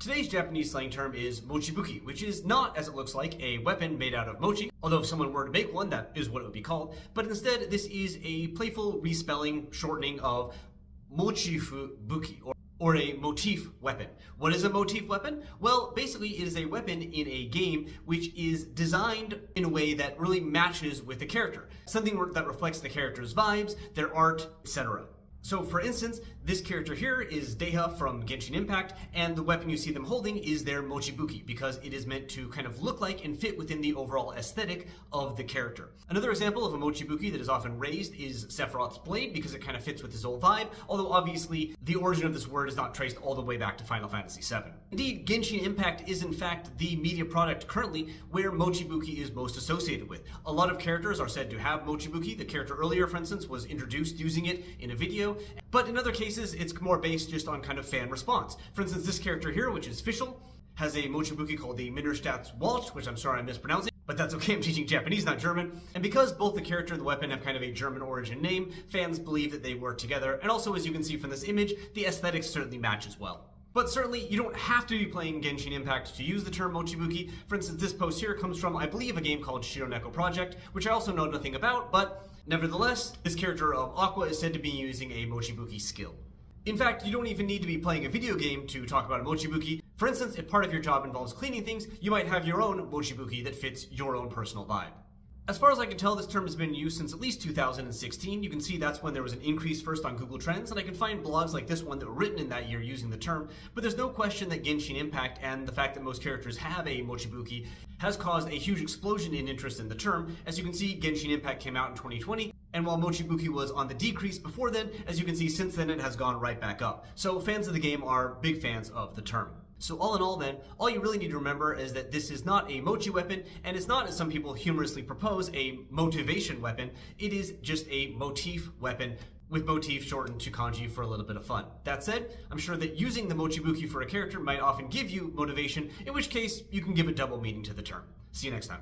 Today's Japanese slang term is mochibuki, which is not, as it looks like, a weapon made out of mochi, although if someone were to make one, that is what it would be called, but instead this is a playful respelling, shortening of mochifu buki, or a motif weapon. What is a motif weapon? Well, basically it is a weapon in a game which is designed in a way that really matches with the character. Something that reflects the character's vibes, their art, etc. So for instance, this character here is Deha from Genshin Impact, and the weapon you see them holding is their mochibuki, because it is meant to kind of look like and fit within the overall aesthetic of the character. Another example of a mochibuki that is often raised is Sephiroth's blade, because it kind of fits with his whole vibe, although obviously the origin of this word is not traced all the way back to Final Fantasy VII. Indeed, Genshin Impact is in fact the media product currently where mochibuki is most associated with. A lot of characters are said to have mochibuki. The character earlier, for instance, was introduced using it in a video, but in other cases it's more based just on kind of fan response. For instance, this character here, which is Fischl, has a mochibuki called the Minderstadt which I'm sorry I'm mispronouncing, but that's okay, I'm teaching Japanese, not German. And because both the character and the weapon have kind of a German origin name, fans believe that they work together, and also, as you can see from this image, the aesthetics certainly match as well. But certainly, you don't have to be playing Genshin Impact to use the term mochibuki. For instance, this post here comes from, I believe, a game called Shironeko Project, which I also know nothing about, but nevertheless, this character of Aqua is said to be using a mochibuki skill. In fact, you don't even need to be playing a video game to talk about a mochibuki. For instance, if part of your job involves cleaning things, you might have your own mochibuki that fits your own personal vibe. As far as I can tell, this term has been used since at least 2016. You can see that's when there was an increase first on Google Trends, and I can find blogs like this one that were written in that year using the term, but there's no question that Genshin Impact and the fact that most characters have a mochibuki has caused a huge explosion in interest in the term. As you can see, Genshin Impact came out in 2020, and while mochibuki was on the decrease before then, as you can see, since then it has gone right back up. So fans of the game are big fans of the term. So all in all then, all you really need to remember is that this is not a mochi weapon, and it's not, as some people humorously propose, a motivation weapon. It is just a motif weapon, with motif shortened to kanji for a little bit of fun. That said, I'm sure that using the mochibuki for a character might often give you motivation, in which case you can give a double meaning to the term. See you next time.